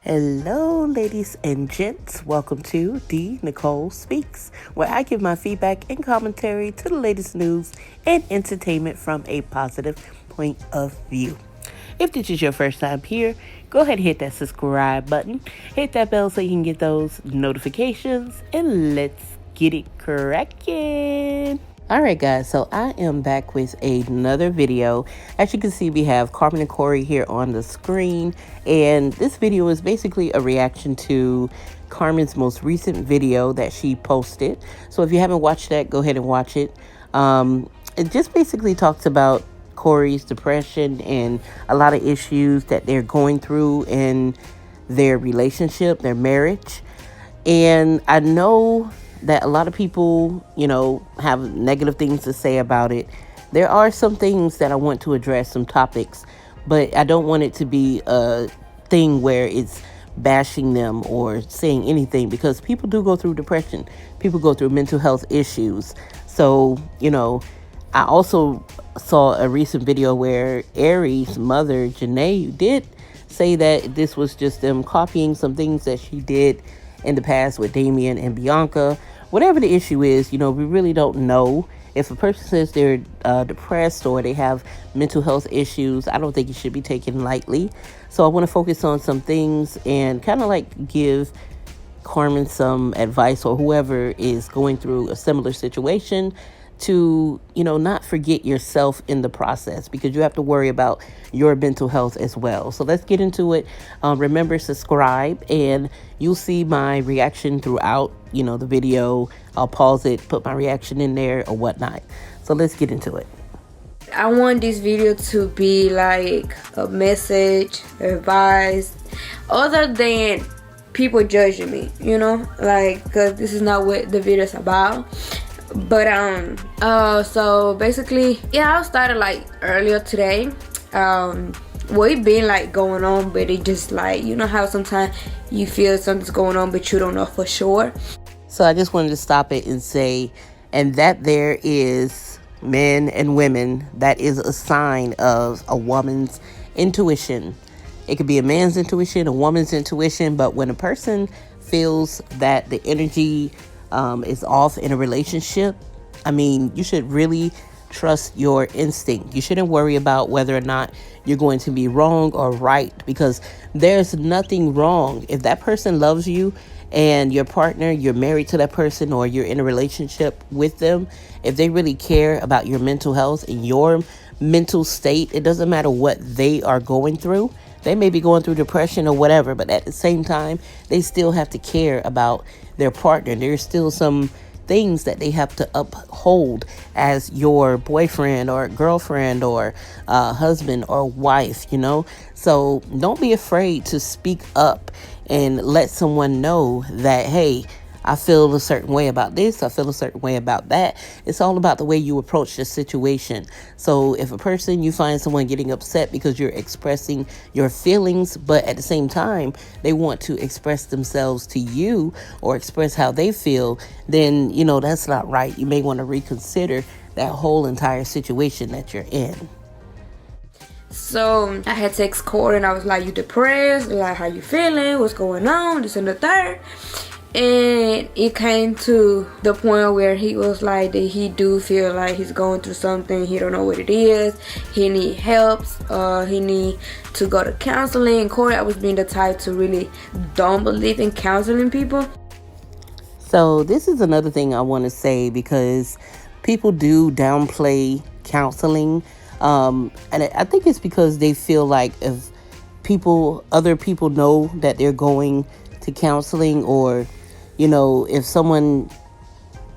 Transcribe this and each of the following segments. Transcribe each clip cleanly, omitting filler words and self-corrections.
Hello, ladies and gents. Welcome to D. Nicole Speaks, where I give my feedback and commentary to the latest news and entertainment from a positive point of view. If this is your first time here, go ahead and hit that subscribe button, hit that bell so you can get those notifications, and let's get it cracking. Alright guys, so I am back with another video. As you can see, we have Carmen and Corey here on the screen, and this video is basically a reaction to Carmen's most recent video that she posted. So if you haven't watched that, go ahead and watch it. It just basically talks about Corey's depression and a lot of issues that they're going through in their relationship, their marriage. And I know that a lot of people, have negative things to say about it. There are some things that I want to address, some topics, but I don't want it to be a thing where it's bashing them or saying anything, because people do go through depression. People go through mental health issues. So, I also saw a recent video where Aries' mother, Janae, did say that this was just them copying some things that she did in the past with Damien and Bianca. Whatever the issue is, we really don't know. If a person says they're depressed or they have mental health issues, I don't think it should be taken lightly. So I want to focus on some things and kind of like give Carmen some advice, or whoever is going through a similar situation, to not forget yourself in the process, because you have to worry about your mental health as well. So let's get into it. Remember, subscribe, and you'll see my reaction throughout the video. I'll pause it, put my reaction in there or whatnot. So let's get into it. I want this video to be like a message, advice, other than people judging me, because this is not what the video is about. But so basically, I started like earlier today. It been like going on, but it just like, how sometimes you feel something's going on but you don't know for sure. So I just wanted to stop it and say, and that there is men and women, that is a sign of a woman's intuition. It could be a man's intuition, a woman's intuition, but when a person feels that the energy is off in a relationship, you should really trust your instinct. You shouldn't worry about whether or not you're going to be wrong or right, because there's nothing wrong. If that person loves you and your partner, you're married to that person, or you're in a relationship with them, if they really care about your mental health and your mental state, it doesn't matter what they are going through. They may be going through depression or whatever, but at the same time, they still have to care about their partner. There's still some things that they have to uphold as your boyfriend or girlfriend or husband or wife, So don't be afraid to speak up and let someone know that, hey, I feel a certain way about this. I feel a certain way about that. It's all about the way you approach the situation. So if you find someone getting upset because you're expressing your feelings, but at the same time, they want to express themselves to you or express how they feel, then, that's not right. You may want to reconsider that whole entire situation that you're in. So I had text Corey and I was like, you depressed? Like, how you feeling? What's going on? This and the third. And it came to the point where he was like that he do feel like he's going through something. He don't know what it is. He need help. He need to go to counseling. Corey, I was being the type to really don't believe in counseling people. So this is another thing I want to say, because people do downplay counseling. And I think it's because they feel like if other people know that they're going to counseling, or if someone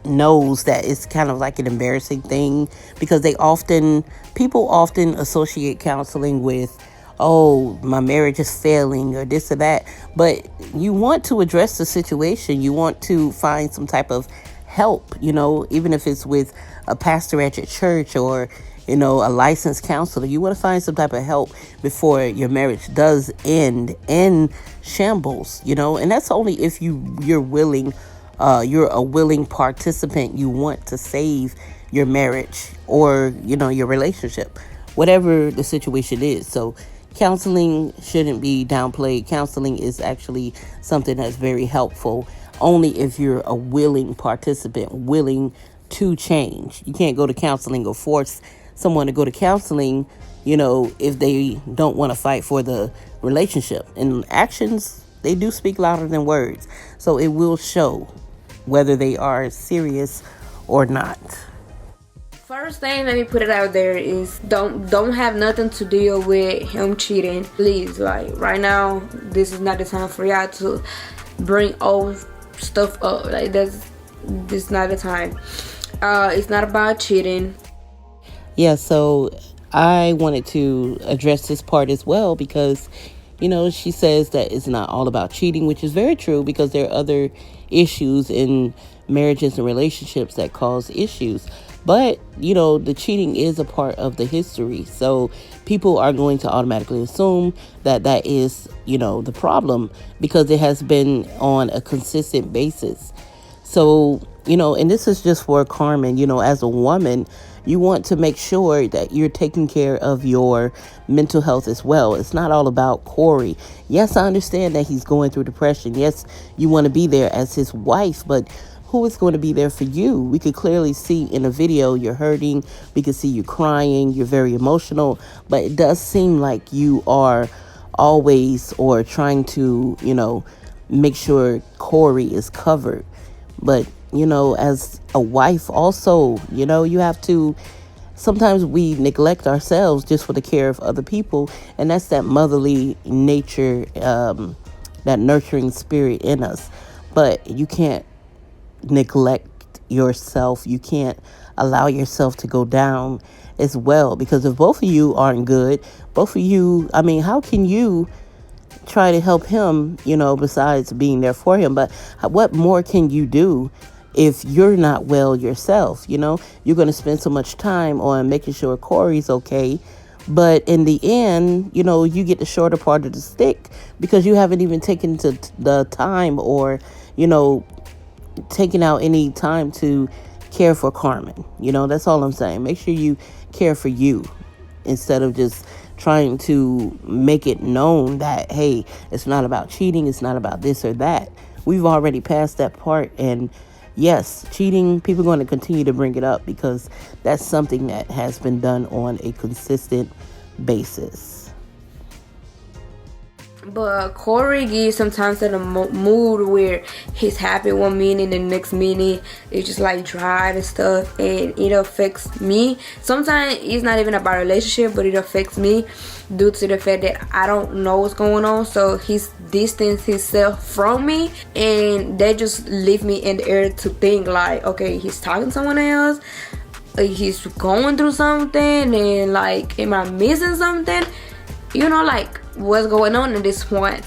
knows that, it's kind of like an embarrassing thing, because people often associate counseling with, oh, my marriage is failing or this or that. But you want to address the situation. You want to find some type of help, even if it's with a pastor at your church or a licensed counselor. You want to find some type of help before your marriage does end in shambles, and that's only if you're willing, you're a willing participant. You want to save your marriage or, your relationship, whatever the situation is. So counseling shouldn't be downplayed. Counseling is actually something that's very helpful only if you're a willing participant, willing to change. You can't go to counseling or force someone to go to counseling, if they don't want to fight for the relationship. And actions, they do speak louder than words. So it will show whether they are serious or not. First thing, let me put it out there, is don't have nothing to deal with him cheating. Please, like right now, this is not the time for y'all to bring old stuff up. Like this is not the time. It's not about cheating. Yeah, so I wanted to address this part as well because, she says that it's not all about cheating, which is very true because there are other issues in marriages and relationships that cause issues. But, the cheating is a part of the history. So people are going to automatically assume that is, the problem because it has been on a consistent basis. So, and this is just for Carmen, as a woman, you want to make sure that you're taking care of your mental health as well. It's not all about Corey. Yes, I understand that he's going through depression. Yes, you want to be there as his wife, but who is going to be there for you? We could clearly see in the video you're hurting. We could see you crying. You're very emotional, but it does seem like you are always or trying to, make sure Corey is covered. But, as a wife also, you have to, sometimes we neglect ourselves just for the care of other people. And that's that motherly nature, that nurturing spirit in us. But you can't neglect yourself. You can't allow yourself to go down as well. Because if both of you aren't good, both of you, how can you try to help him, besides being there for him? But what more can you do if you're not well yourself? You're going to spend so much time on making sure Corey's okay. But in the end, you get the shorter part of the stick because you haven't even taken to the time or, taking out any time to care for Carmen. That's all I'm saying. Make sure you care for you instead of just trying to make it known that, hey, it's not about cheating. It's not about this or that. We've already passed that part. And yes, cheating, people are going to continue to bring it up because that's something that has been done on a consistent basis. But Corey gets sometimes in a mood where he's happy one minute and the next minute it's just like dry and stuff, and it affects me. Sometimes it's not even about a relationship, but it affects me due to the fact that I don't know what's going on. So he's distanced himself from me, and that just leave me in the air to think like, okay, he's talking to someone else, he's going through something, and like, am I missing something? Like, what's going on at this point?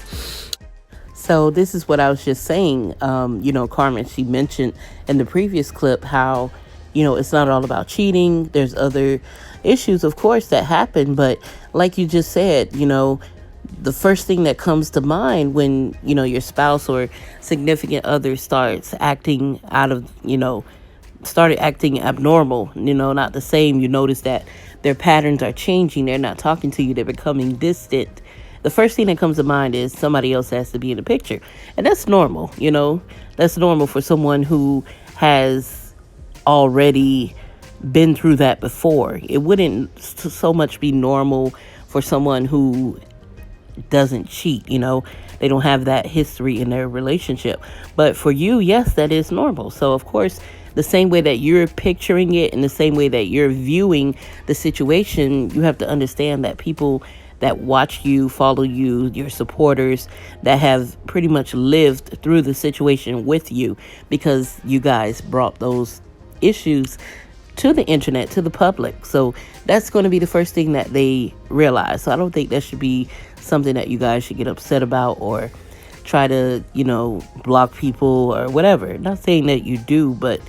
So this is what I was just saying. Carmen, she mentioned in the previous clip how, it's not all about cheating. There's other issues, of course, that happen. But like you just said, the first thing that comes to mind when, your spouse or significant other starts acting started acting abnormal, not the same. You notice that their patterns are changing. They're not talking to you. They're becoming distant. The first thing that comes to mind is somebody else has to be in the picture. And that's normal, That's normal for someone who has already been through that before. It wouldn't so much be normal for someone who doesn't cheat, They don't have that history in their relationship. But for you, yes, that is normal. So, of course, the same way that you're picturing it and the same way that you're viewing the situation, you have to understand that people that watch you, follow you, your supporters that have pretty much lived through the situation with you because you guys brought those issues to the internet, to the public. So that's going to be the first thing that they realize. So I don't think that should be something that you guys should get upset about or try to, block people or whatever. Not saying that you do, but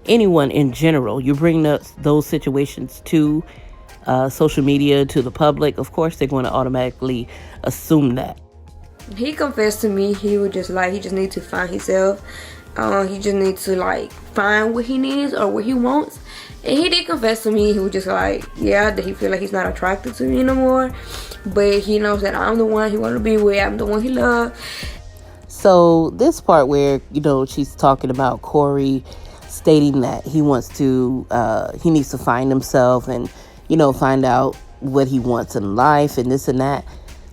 anyone in general, you bring those situations to social media, to the public, of course, they're going to automatically assume that. He confessed to me he would just he just needs to find himself. He just needs to find what he needs or what he wants, And he did confess to me. He was just like, yeah, that he feel like he's not attracted to me no more. But he knows that I'm the one he want to be with. I'm the one he loves. So this part where, she's talking about Corey stating that he wants to, he needs to find himself and, find out what he wants in life and this and that.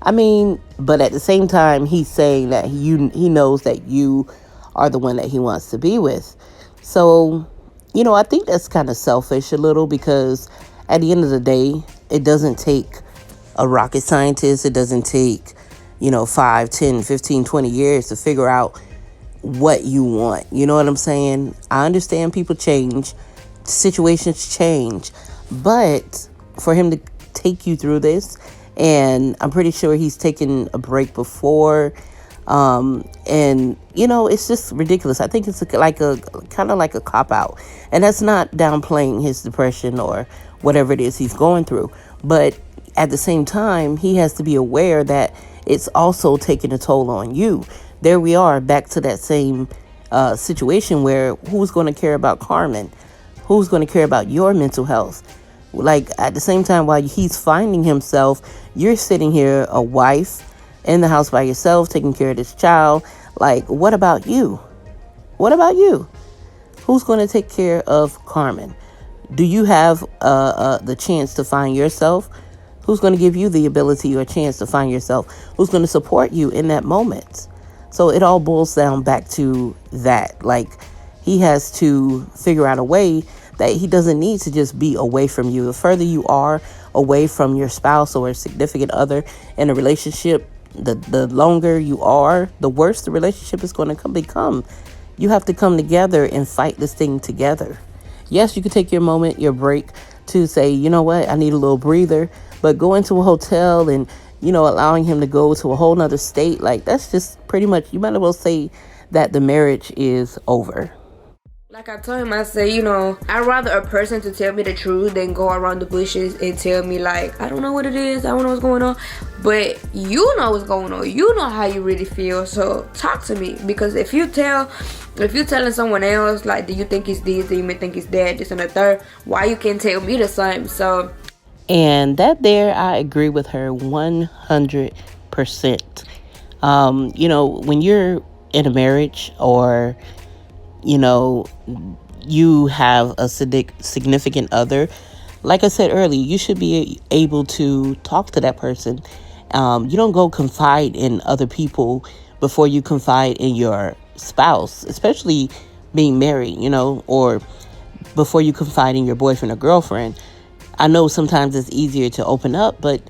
I mean, but at the same time, he's saying that he knows that you are the one that he wants to be with. So, I think that's kind of selfish a little, because at the end of the day, it doesn't take a rocket scientist. It doesn't take, 5, 10, 15, 20 years to figure out what you want. You know what I'm saying? I understand people change, situations change, but for him to take you through this, and I'm pretty sure he's taken a break before, and it's just ridiculous. I think it's like a kind of like a cop out, and that's not downplaying his depression or whatever it is he's going through, but at the same time, he has to be aware that it's also taking a toll on you. There we are, back to that same situation where who's going to care about Carmen? Who's going to care about your mental health? Like, at the same time, while he's finding himself, you're sitting here, a wife, in the house by yourself, taking care of this child. Like, what about you? What about you? Who's going to take care of Carmen? Do you have the chance to find yourself? Who's going to give you the ability or chance to find yourself? Who's going to support you in that moment? So it all boils down back to that. Like, he has to figure out a way that he doesn't need to just be away from you. The further you are away from your spouse or a significant other in a relationship, the longer you are, the worse the relationship is going to become. You have to come together and fight this thing together. Yes, you can take your moment, your break, to say, you know what, I need a little breather. But going to a hotel and, allowing him to go to a whole nother state, like, that's just pretty much, you might as well say that the marriage is over. Like I told him, I said, I'd rather a person to tell me the truth than go around the bushes and tell me, like, I don't know what it is, I don't know what's going on. But you know what's going on. You know how you really feel. So talk to me. Because if you're telling someone else, like, do you think it's this, do you may think it's that, this and the third, why you can't tell me the same? So, and that there, I agree with her 100%. When you're in a marriage, or you have a significant other, like I said earlier, you should be able to talk to that person. You don't go confide in other people before you confide in your spouse, especially being married, or before you confide in your boyfriend or girlfriend. I know sometimes it's easier to open up, but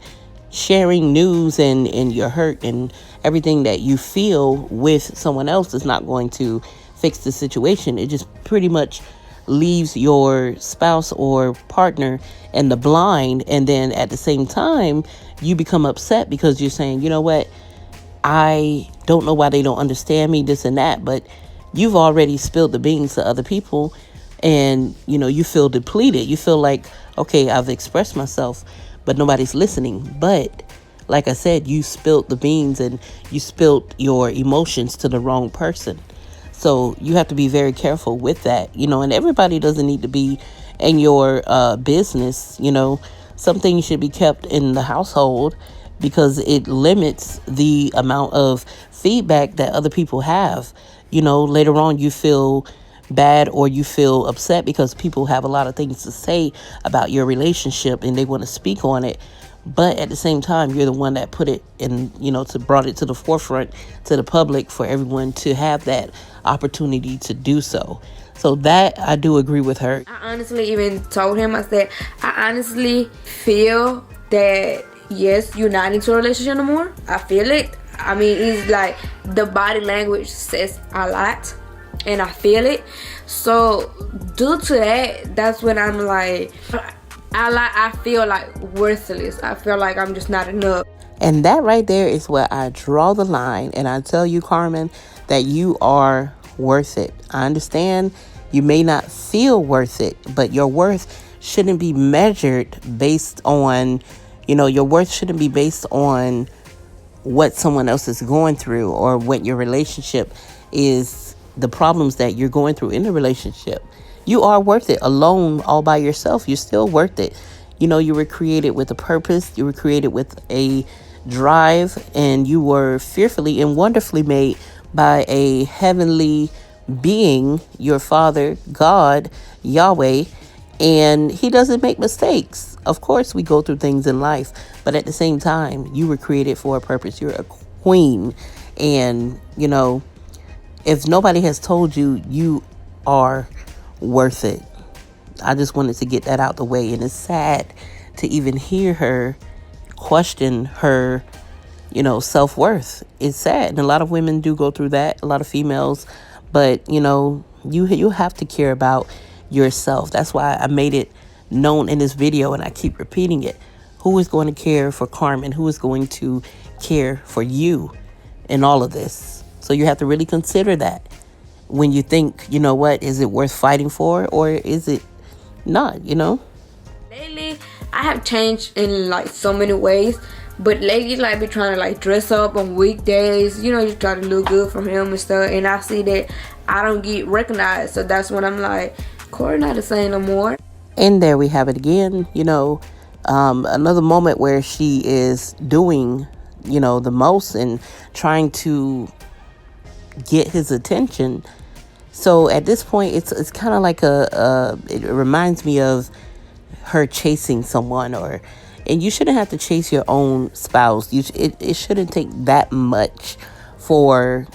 sharing news and your hurt and everything that you feel with someone else is not going to fix the situation. It just pretty much leaves your spouse or partner in the blind, and then at the same time you become upset because you're saying, you know what, I don't know why they don't understand me, this and that, but you've already spilled the beans to other people, and you feel depleted. You feel like, okay, I've expressed myself, but nobody's listening. But like I said, you spilled the beans and you spilled your emotions to the wrong person. So you have to be very careful with that, and everybody doesn't need to be in your business. Some things should be kept in the household because it limits the amount of feedback that other people have. Later on you feel bad or you feel upset because people have a lot of things to say about your relationship and they want to speak on it. But at the same time, you're the one that put it in, brought it to the forefront, to the public, for everyone to have that opportunity to do so. So that, I do agree with her. I honestly even told him, I said, I honestly feel that, yes, you're not into a relationship anymore. I feel it. I mean, it's like the body language says a lot, and I feel it. So due to that, that's when I'm like, I feel like worthless. I feel like I'm just not enough. And that right there is where I draw the line. And I tell you, Carmen, that you are worth it. I understand you may not feel worth it, but your worth shouldn't be measured based on, your worth shouldn't be based on what someone else is going through or what your relationship is, the problems that you're going through in the relationship. You are worth it alone, all by yourself. You're still worth it. You were created with a purpose. You were created with a drive, and you were fearfully and wonderfully made by a heavenly being, your Father, God, Yahweh, and He doesn't make mistakes. Of course, we go through things in life, but at the same time, you were created for a purpose. You're a queen, and if nobody has told you, you are worth it. I just wanted to get that out the way, and it's sad to even hear her question her self-worth. It's sad, and a lot of women do go through that, a lot of females, but you have to care about yourself. That's why I made it known in this video, and I keep repeating it. Who is going to care for Carmen? Who is going to care for you in all of this? So you have to really consider that when you think, what, is it worth fighting for, or is it not? Lately, I have changed in like so many ways, but lately, like, be trying to like dress up on weekdays, you try to look good for him and stuff, and I see that I don't get recognized, so that's when I'm like, Corey not the same no more. And there we have it again, another moment where she is doing, the most and trying to get his attention. So at this point, it's kind of like it reminds me of her chasing someone, and you shouldn't have to chase your own spouse. It shouldn't take that much for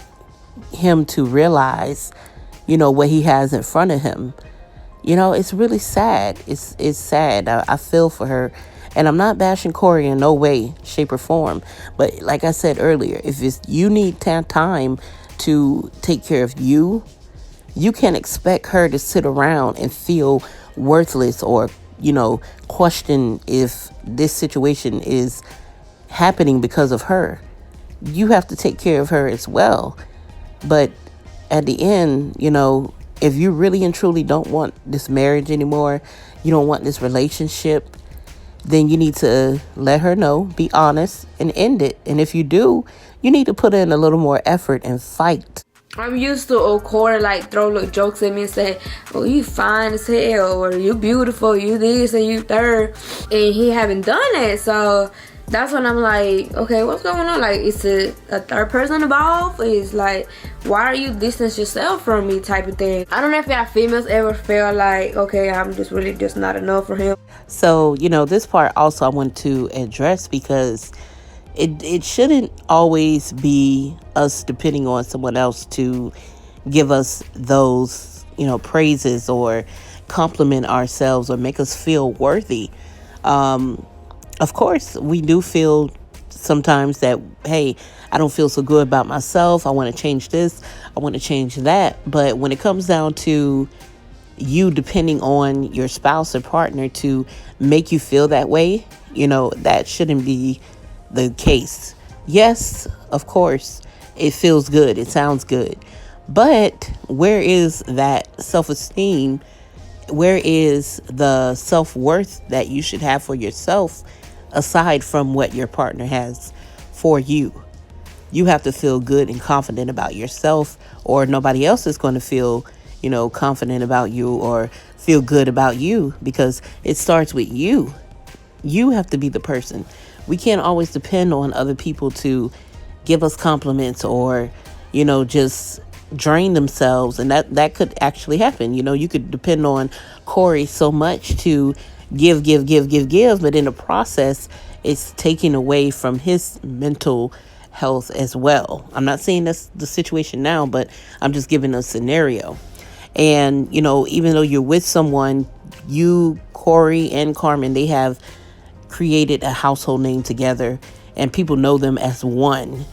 him to realize, what he has in front of him. It's really sad. It's sad. I feel for her, and I'm not bashing Corey in no way, shape, or form. But like I said earlier, if you need time to take care of you, you can't expect her to sit around and feel worthless or, question if this situation is happening because of her. You have to take care of her as well. But at the end, if you really and truly don't want this marriage anymore, you don't want this relationship, then you need to let her know, be honest, and end it. And if you do, you need to put in a little more effort and fight. I'm used to Corey like throw little jokes at me and say, "Oh, you fine as hell," or "You beautiful," "You this," and "You third," and he haven't done that. So that's when I'm like, okay, what's going on? Like, is it a third person involved? It's like, why are you distance yourself from me, type of thing. I don't know if y'all females ever feel like, okay, I'm just really just not enough for him. So this part also I want to address, because it shouldn't always be us depending on someone else to give us those, praises or compliment ourselves or make us feel worthy. Of course, we do feel sometimes that, hey, I don't feel so good about myself. I want to change this. I want to change that. But when it comes down to you depending on your spouse or partner to make you feel that way, that shouldn't be the case. Yes, of course, it feels good. It sounds good. But where is that self-esteem? Where is the self-worth that you should have for yourself aside from what your partner has for you? You have to feel good and confident about yourself, or nobody else is going to feel, confident about you or feel good about you, because it starts with you. You have to be the person. We can't always depend on other people to give us compliments or, just drain themselves. And that could actually happen. You could depend on Corey so much to give. But in the process, it's taking away from his mental health as well. I'm not saying that's the situation now, but I'm just giving a scenario. And, even though you're with someone, you, Corey, and Carmen, they have created a household name together, and people know them as one,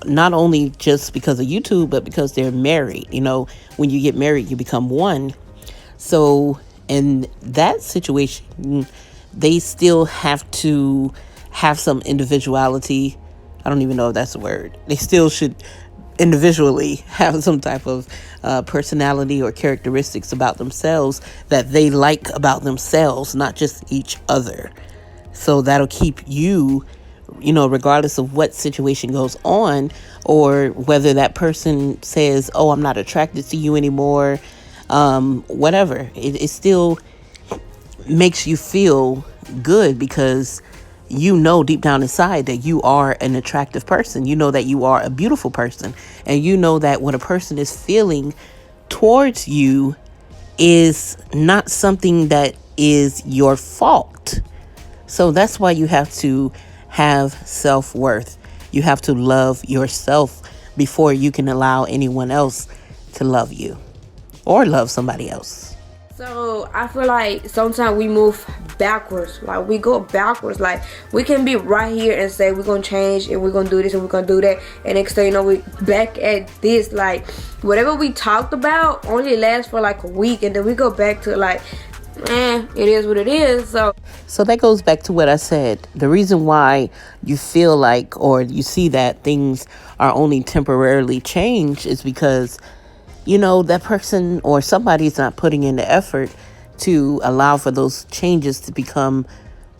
not only just because of YouTube, but because they're married. When you get married, you become one. So in that situation, they still have to have some individuality. I don't even know if that's a word. They still should individually have some type of personality or characteristics about themselves that they like about themselves, not just each other. So that'll keep you, regardless of what situation goes on, or whether that person says, "Oh, I'm not attracted to you anymore. whatever. It still makes you feel good because you know deep down inside that you are an attractive person. You know that you are a beautiful person. And you know that what a person is feeling towards you is not something that is your fault. So that's why you have to have self-worth. You have to love yourself before you can allow anyone else to love you or love somebody else. So I feel like sometimes we move backwards. Like we go backwards. Like we can be right here and say we're gonna change and we're gonna do this and we're gonna do that, and next thing you know we back at this. Like whatever we talked about only lasts for like a week, and then we go back to like, it is what it is. So that goes back to what I said. The reason why you feel like or you see that things are only temporarily changed is because that person or somebody's not putting in the effort to allow for those changes to become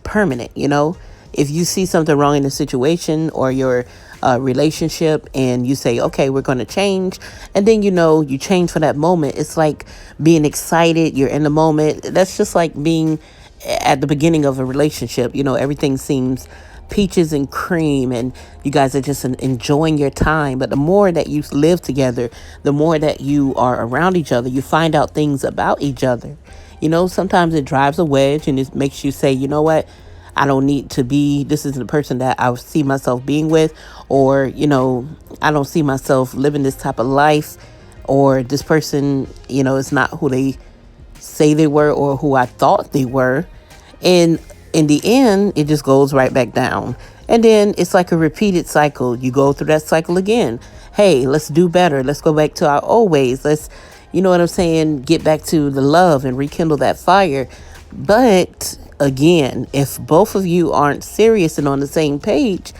permanent. If you see something wrong in a situation or your relationship and you say, okay, we're going to change, and then you change for that moment, it's like being excited, you're in the moment. That's just like being at the beginning of a relationship. Everything seems peaches and cream and you guys are just enjoying your time. But the more that you live together, the more that you are around each other, you find out things about each other. Sometimes it drives a wedge and it makes you say, you know what, I don't need to be, this isn't the person that I see myself being with, or I don't see myself living this type of life, or this person is not who they say they were or who I thought they were. And in the end, it just goes right back down. And then it's like a repeated cycle. You go through that cycle again. Hey, let's do better. Let's go back to our old ways. Let's, what I'm saying, get back to the love and rekindle that fire. But again, if both of you aren't serious and on the same page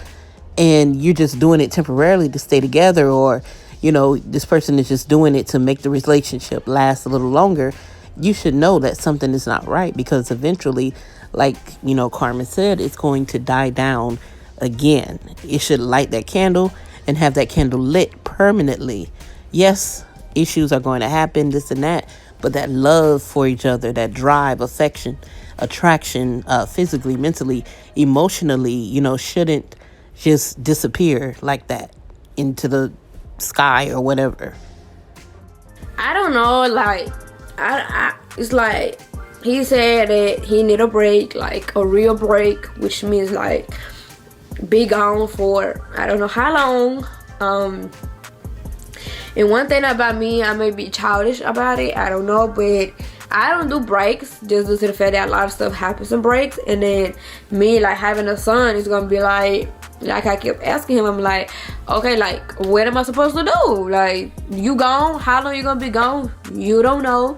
and you're just doing it temporarily to stay together, or, this person is just doing it to make the relationship last a little longer, you should know that something is not right, because eventually, like, Carmen said, it's going to die down again. You should light that candle and have that candle lit permanently. Yes, issues are going to happen, this and that, but that love for each other, that drive, affection, attraction, physically, mentally, emotionally, shouldn't just disappear like that into the sky or whatever. I don't know, like, it's like he said that he need a break, like a real break, which means like be gone for I don't know how long. And one thing about me, I may be childish about it, I don't know, but I don't do breaks just due to the fact that a lot of stuff happens in breaks. And then me like having a son is gonna be like I kept asking him, I'm like, okay, like what am I supposed to do? Like, you gone? How long you gonna be gone? You don't know.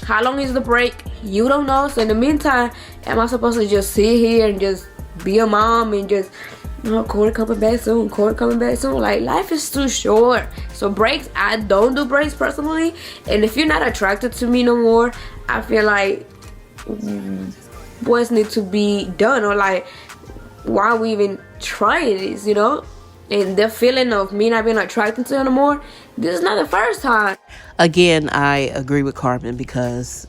How long is the break? You don't know. So in the meantime, am I supposed to just sit here and just be a mom and just, Corey coming back soon, Corey coming back soon? Like, life is too short. So breaks, I don't do breaks personally. And if you're not attracted to me no more, I feel like what's need to be done, or like, why are we even trying this, And the feeling of me not being attracted to you anymore, this is not the first time. Again, I agree with Carmen because,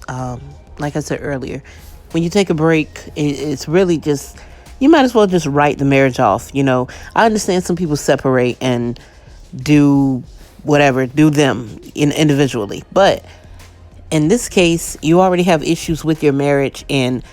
like I said earlier, when you take a break, it's really just, you might as well just write the marriage off. I understand some people separate and do whatever, do them individually. But in this case, you already have issues with your marriage, and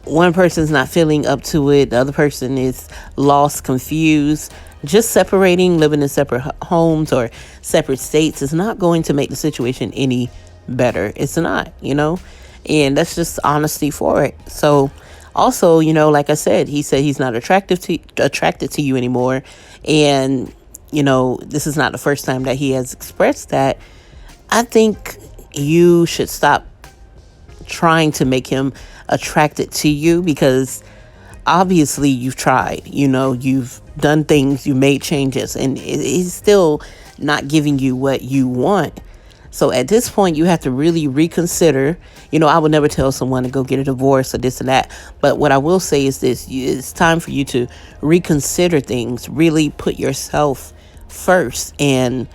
one person's not feeling up to it. The other person is lost, confused. Just separating, living in separate homes or separate states is not going to make the situation any better. It's not, and that's just honesty for it. So also, like I said, he said he's not attracted to you anymore. And, this is not the first time that he has expressed that. I think you should stop trying to make him attracted to you, because obviously you've tried, you've done things, you made changes, and he's still not giving you what you want. So at this point, you have to really reconsider. I would never tell someone to go get a divorce or this and that. But what I will say is this: it's time for you to reconsider things, really put yourself first, and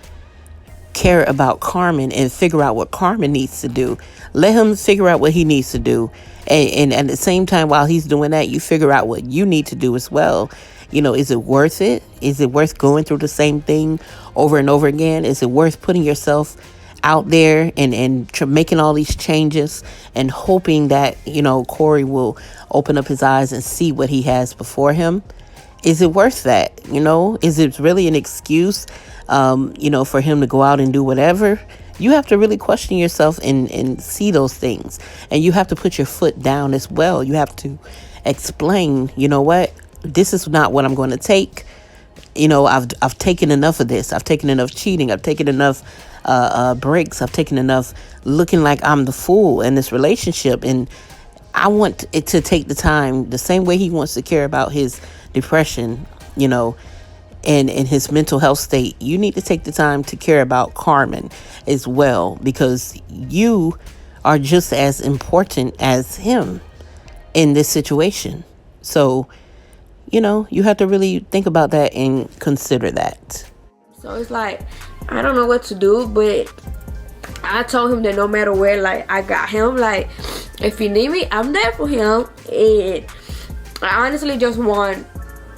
care about Carmen and figure out what Carmen needs to do. Let him figure out what he needs to do. And at the same time, while he's doing that, you figure out what you need to do as well. Is it worth it? Is it worth going through the same thing over and over again? Is it worth putting yourself out there and making all these changes and hoping that, Corey will open up his eyes and see what he has before him? Is it worth that? Is it really an excuse, for him to go out and do whatever? You have to really question yourself and see those things. And you have to put your foot down as well. You have to explain, what? This is not what I'm going to take. I've taken enough of this. I've taken enough cheating. I've taken enough breaks. I've taken enough looking like I'm the fool in this relationship. And I want it to take the time, the same way he wants to care about his depression, and his mental health state. You need to take the time to care about Carmen as well, because you are just as important as him in this situation. So, you have to really think about that and consider that. So it's like, I don't know what to do, but I told him that no matter where, like, I got him. Like, if he need me, I'm there for him. And I honestly just want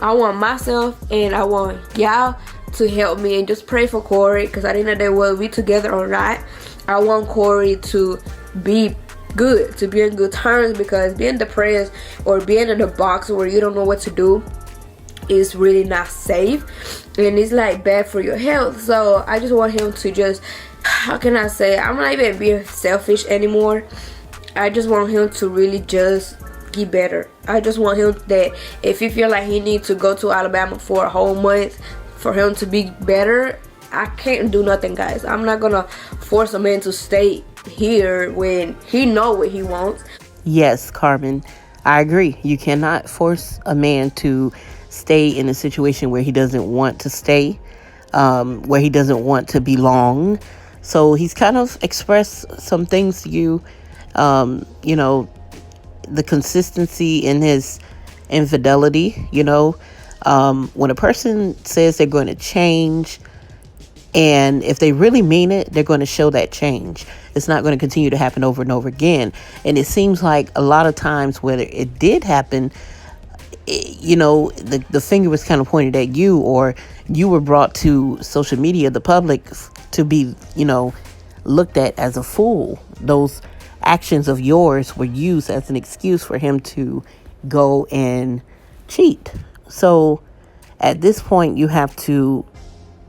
myself and I want y'all to help me and just pray for Corey, because at the end of the day, whether we together or not, I want Corey to be good, to be in good terms, because being depressed or being in a box where you don't know what to do is really not safe, and it's like bad for your health. So I just want him to just, how can I say, I'm not even being selfish anymore. I just want him to really just get better. I just want him that if he feel like he needs to go to Alabama for a whole month for him to be better, I can't do nothing, guys. I'm not gonna force a man to stay here when he know what he wants. Yes, Carmen, I agree. You cannot force a man to stay in a situation where he doesn't want to stay, where he doesn't want to belong. So he's kind of expressed some things to you, the consistency in his infidelity. When a person says they're going to change, and if they really mean it, they're going to show that change. It's not going to continue to happen over and over again. And it seems like a lot of times whether it did happen, the finger was kind of pointed at you, or you were brought to social media, the public, to be, looked at as a fool. Those actions of yours were used as an excuse for him to go and cheat. So at this point, you have to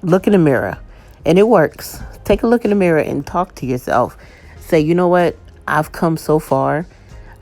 look in the mirror. And it works. Take a look in the mirror and talk to yourself. Say, you know what? I've come so far.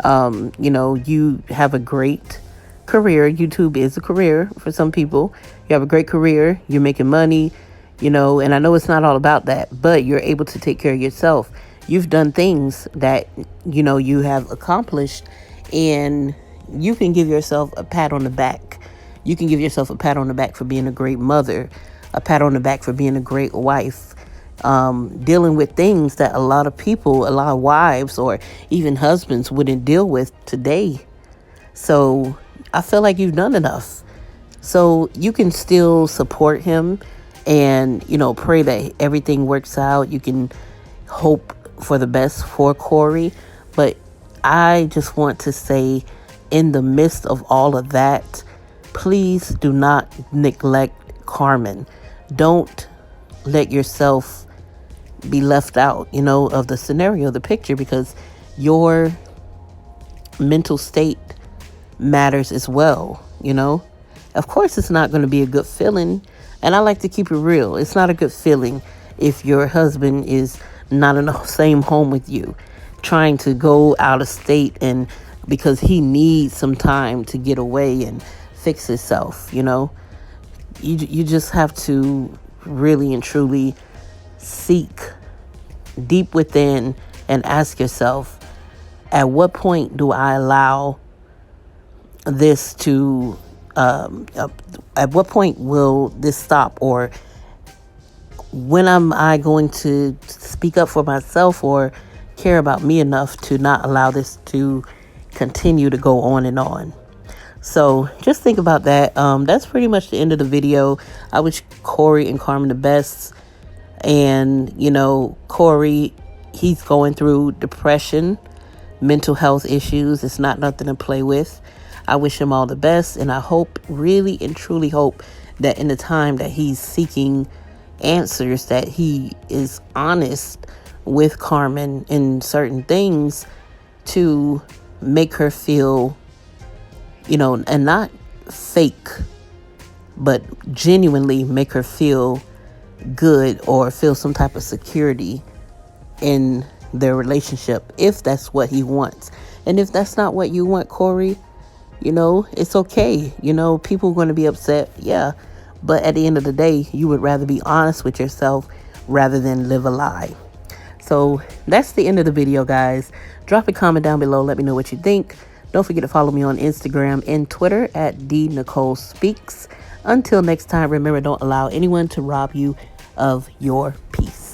You have a great career. YouTube is a career for some people. You have a great career. You're making money, and I know it's not all about that, but you're able to take care of yourself. You've done things that, you have accomplished, and you can give yourself a pat on the back. You can give yourself a pat on the back for being a great mother, a pat on the back for being a great wife, dealing with things that a lot of wives or even husbands wouldn't deal with today. So I feel like you've done enough. So you can still support him and, pray that everything works out. You can hope for the best for Corey. But I just want to say, in the midst of all of that, please do not neglect Carmen. Don't let yourself be left out, of the scenario, the picture, because your mental state matters as well. Of course, it's not going to be a good feeling. And I like to keep it real. It's not a good feeling if your husband is not in the same home with you, trying to go out of state, and because he needs some time to get away and fix himself. You just have to really and truly seek deep within and ask yourself, at what point do I allow this to, at what point will this stop? Or when am I going to speak up for myself or care about me enough to not allow this to continue to go on and on? So just think about that. That's pretty much the end of the video. I wish Corey and Carmen the best. And, Corey, he's going through depression, mental health issues. It's not nothing to play with. I wish him all the best. And I hope, really and truly hope, that in the time that he's seeking answers, that he is honest with Carmen in certain things to make her feel, and not fake, but genuinely make her feel good or feel some type of security in their relationship, if that's what he wants. And if that's not what you want, Corey, it's okay. People are going to be upset. Yeah. But at the end of the day, you would rather be honest with yourself rather than live a lie. So that's the end of the video, guys. Drop a comment down below. Let me know what you think. Don't forget to follow me on Instagram and Twitter at DNicoleSpeaks. Until next time, remember, don't allow anyone to rob you of your peace.